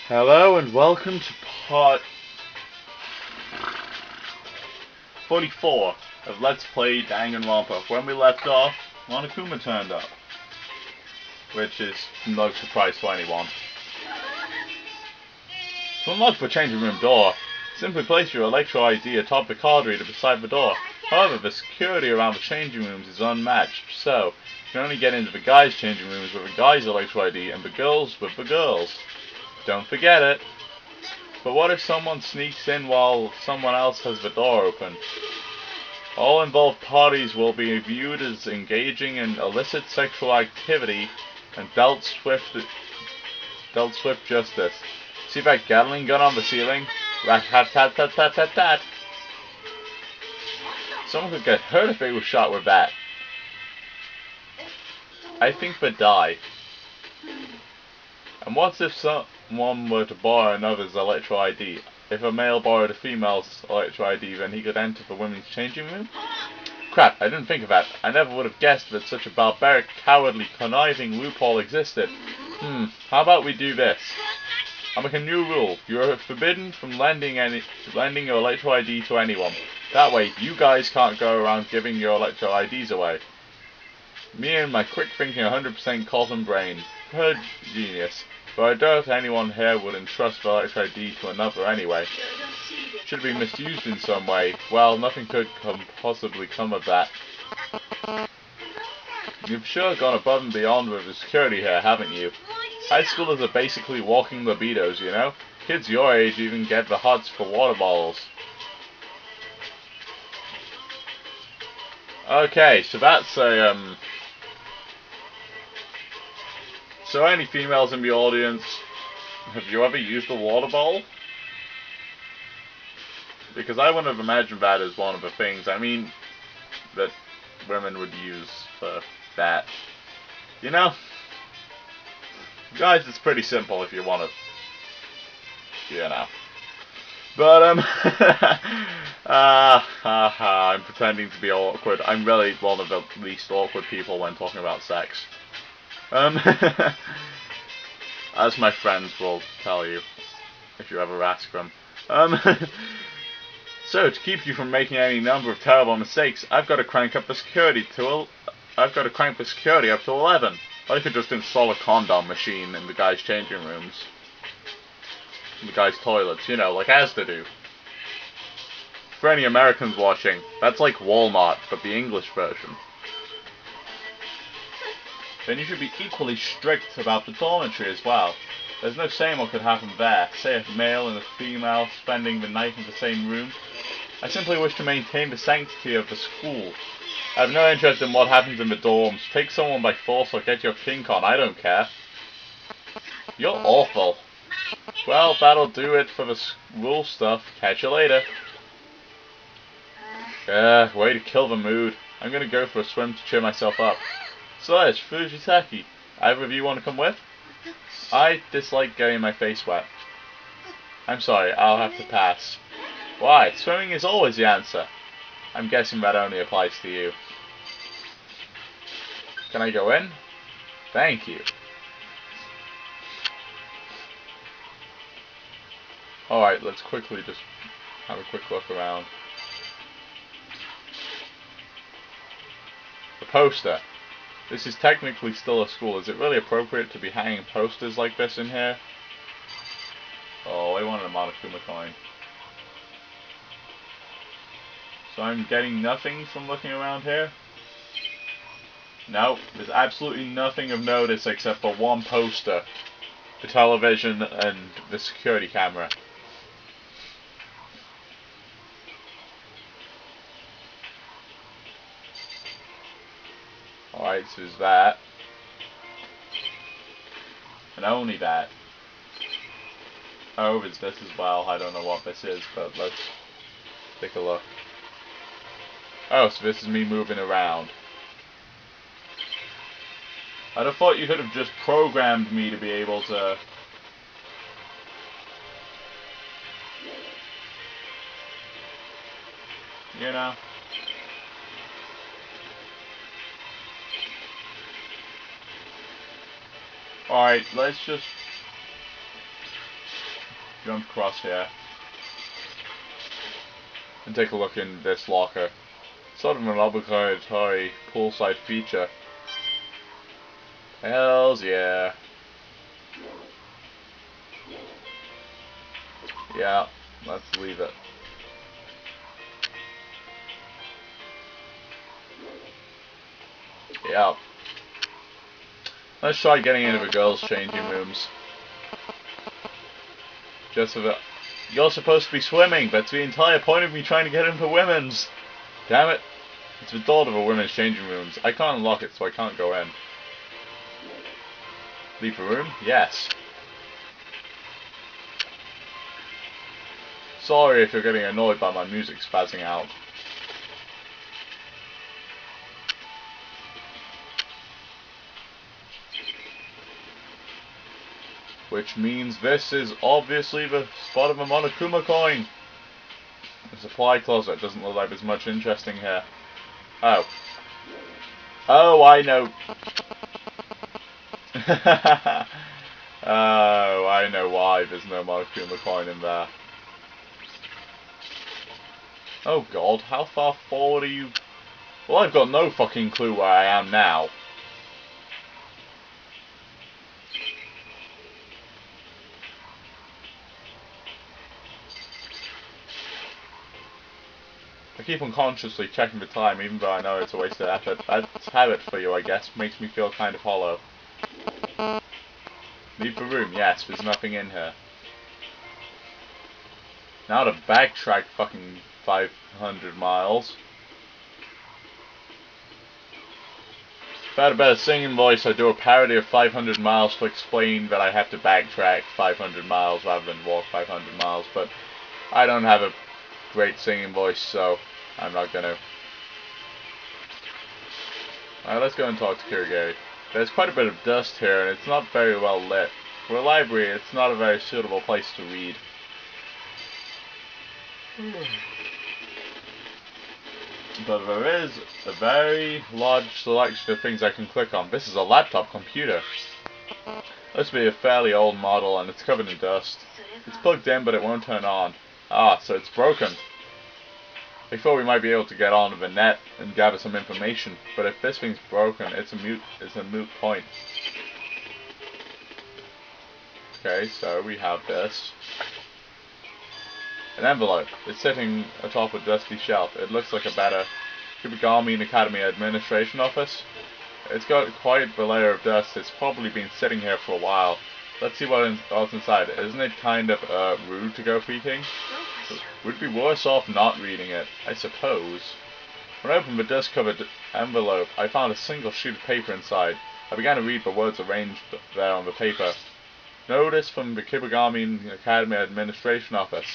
Hello and welcome to part 44 of Let's Play Dangan Ronpa. When we left off, Monokuma turned up, which is no surprise to anyone. To unlock the changing room door, simply place your Electro ID atop the card reader beside the door. However, the security around the changing rooms is unmatched, so you can only get into the guys' changing rooms with the guys' Electro ID and the girls with the girls. Don't forget it. But what if someone sneaks in while someone else has the door open? All involved parties will be viewed as engaging in illicit sexual activity and dealt swift justice. See that Gatling gun on the ceiling? Rat-tat-tat-tat-tat-tat-tat. Someone could get hurt if they were shot with that. I think they'd die. And what if someone were to borrow another's Electro ID? If a male borrowed a female's Electro ID, then he could enter the women's changing room? Crap, I didn't think of that. I never would have guessed that such a barbaric, cowardly, conniving loophole existed. How about we do this? I'll make a new rule. You're forbidden from lending your Electro ID to anyone. That way, you guys can't go around giving your Electro IDs away. Me and my quick-thinking 100% cotton brain. Her genius. But I doubt anyone here would entrust the Electro ID to another anyway. Should it be misused in some way? Well, nothing could possibly come of that. You've sure gone above and beyond with the security here, haven't you? High schoolers are basically walking libidos, you know? Kids your age even get the hots for water bottles. Okay, so that's a, So any females in the audience, have you ever used a water bottle? Because I wouldn't have imagined that as one of the things, I mean, that women would use for that. You know? Guys, it's pretty simple if you want to, you know. But, I'm pretending to be awkward. I'm really one of the least awkward people when talking about sex. As my friends will tell you, if you ever ask them. So, to keep you from making any number of terrible mistakes, I've got to crank up the security up to 11. I could just install a condom machine in the guys' changing rooms. In the guys' toilets, you know, like Asda do. For any Americans watching, that's like Walmart, but the English version. Then you should be equally strict about the dormitory as well. There's no saying what could happen there. Say a male and a female spending the night in the same room. I simply wish to maintain the sanctity of the school. I have no interest in what happens in the dorms. Take someone by force or get your kink on, I don't care. You're awful. Well, that'll do it for the school stuff. Catch you later. Way to kill the mood. I'm gonna go for a swim to cheer myself up. Slash, Fujitaki, either of you want to come with? I dislike getting my face wet. I'm sorry, I'll have to pass. Why? Swimming is always the answer. I'm guessing that only applies to you. Can I go in? Thank you. Alright, let's quickly just have a quick look around. The poster. This is technically still a school. Is it really appropriate to be hanging posters like this in here? Oh, I wanted a Monokuma coin. So I'm getting nothing from looking around here? No, there's absolutely nothing of notice except for one poster, the television, and the security camera. Alright, so there's that. And only that. Oh, there's this as well. I don't know what this is, but let's take a look. Oh, so this is me moving around. I'd have thought you could have just programmed me to be able to... You know? Alright, let's just jump across here and take a look in this locker. Sort of an obligatory poolside feature. Hells yeah. Yeah, let's leave it. Yeah. Let's try getting into the girls' changing rooms. Just for the... You're supposed to be swimming. That's the entire point of me trying to get into women's. Damn it. It's the door to the women's changing rooms. I can't unlock it, so I can't go in. Leave the room? Yes. Sorry if you're getting annoyed by my music spazzing out. Which means this is obviously the spot of a Monokuma coin. The supply closet doesn't look like there's much interesting here. Oh. Oh, I know. Oh, I know why there's no Monokuma coin in there. Oh god, how far forward are you? Well, I've got no fucking clue where I am now. I keep unconsciously checking the time, even though I know it's a waste of effort. That's habit for you, I guess. Makes me feel kind of hollow. Leave the room. Yes, there's nothing in here. Now to backtrack fucking 500 miles. If I had a better singing voice, I'd do a parody of 500 miles to explain that I have to backtrack 500 miles rather than walk 500 miles, but I don't have a great singing voice, so I'm not gonna. Alright, let's go and talk to Kirigiri. There's quite a bit of dust here, and it's not very well lit. For a library, it's not a very suitable place to read. But there is a very large selection of things I can click on. This is a laptop computer. This will be a fairly old model, and it's covered in dust. It's plugged in, but it won't turn on. Ah, so it's broken. I thought we might be able to get onto the net and gather some information, but if this thing's broken, it's a moot point. Okay, so we have this. An envelope. It's sitting atop a dusty shelf. It looks like a better Kibagami Academy administration office. It's got quite the layer of dust. It's probably been sitting here for a while. Let's see what's inside. Isn't it kind of rude to go peeking? Would be worse off not reading it, I suppose. When I opened the dust-covered envelope, I found a single sheet of paper inside. I began to read the words arranged there on the paper. Notice from the Kibagami Academy Administration Office.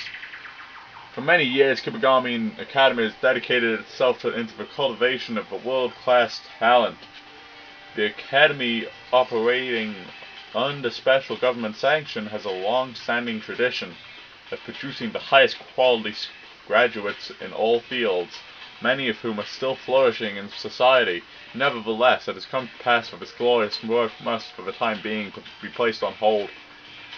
For many years, Kibagami Academy has dedicated itself into the cultivation of a world-class talent. The Academy, operating under special government sanction, has a long-standing tradition of producing the highest quality graduates in all fields, many of whom are still flourishing in society. Nevertheless, it has come to pass that this glorious work must, for the time being, be placed on hold.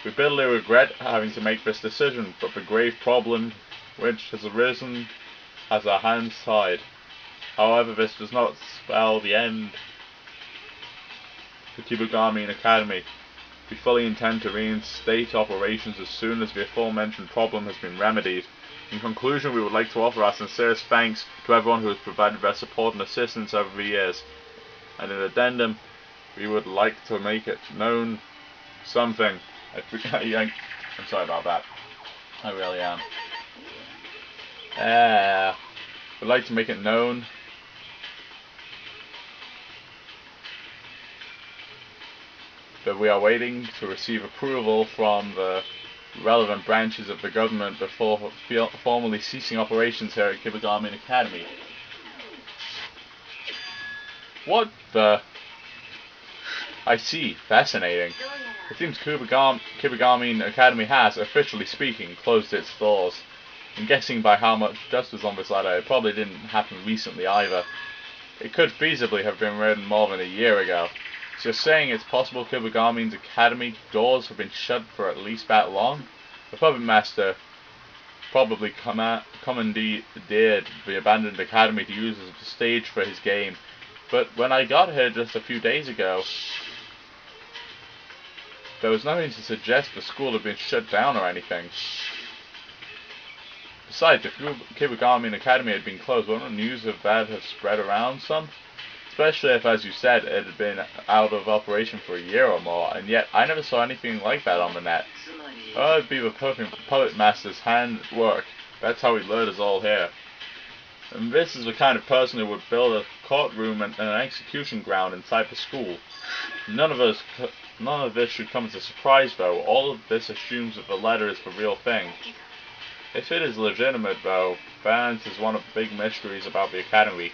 We bitterly regret having to make this decision, but the grave problem which has arisen has our hands tied. However, this does not spell the end for Kibagami Academy. We fully intend to reinstate operations as soon as the aforementioned problem has been remedied. In conclusion, we would like to offer our sincerest thanks to everyone who has provided their support and assistance over the years. And in addendum, we would like to make it known something. I'm sorry about that. I really am. We'd like to make it known that we are waiting to receive approval from the relevant branches of the government before formally ceasing operations here at Kibagami Academy. What the? I see. Fascinating. It seems Kibagami Academy has, officially speaking, closed its doors. I'm guessing by how much dust was on this ladder, it probably didn't happen recently either. It could feasibly have been written more than a year ago. So you're saying it's possible Kibagami's Academy doors have been shut for at least that long? The puppet master probably commandeered the abandoned academy to use as a stage for his game. But when I got here just a few days ago, there was nothing to suggest the school had been shut down or anything. Besides, if Kibagami Academy had been closed, wouldn't news of that have spread around some? Especially if, as you said, it had been out of operation for a year or more, and yet I never saw anything like that on the net. Oh, it'd be the puppet master's handwork. That's how he lured us all here. And this is the kind of person who would build a courtroom and an execution ground inside the school. None of this should come as a surprise, though. All of this assumes that the letter is the real thing. If it is legitimate, though, that is one of the big mysteries about the academy.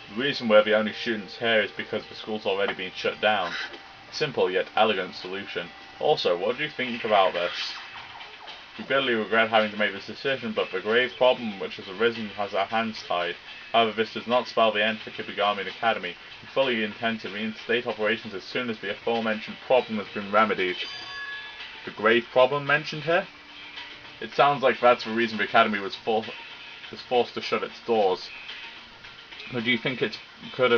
The reason we're the only students here is because the school's already been shut down. Simple yet elegant solution. Also, what do you think about this? We bitterly regret having to make this decision, but the grave problem which has arisen has our hands tied. However, this does not spell the end for Kibagami Academy. We fully intend to reinstate operations as soon as the aforementioned problem has been remedied. The grave problem mentioned here? It sounds like that's the reason the academy was forced to shut its doors. But do you think it could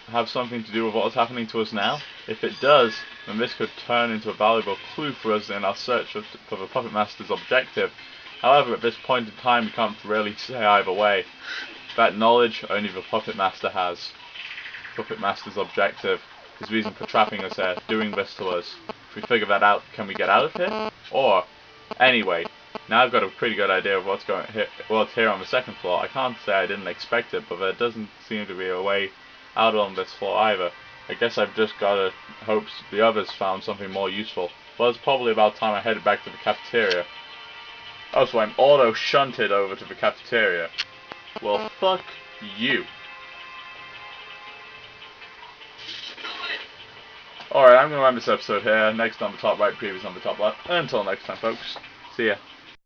have something to do with what's happening to us now? If it does, then this could turn into a valuable clue for us in our search for the Puppet Master's objective. However, at this point in time, we can't really say either way. That knowledge only the Puppet Master has. Puppet Master's objective, his reason for trapping us here, doing this to us. If we figure that out, can we get out of here? Or, anyway, now I've got a pretty good idea of what's here on the second floor. I can't say I didn't expect it, but there doesn't seem to be a way out on this floor either. I guess I've just gotta hope the others found something more useful. Well, it's probably about time I headed back to the cafeteria. Oh, so I'm auto-shunted over to the cafeteria. Well, fuck you. Alright, I'm gonna end this episode here. Next on the top right, previous on the top left. Until next time, folks. See ya.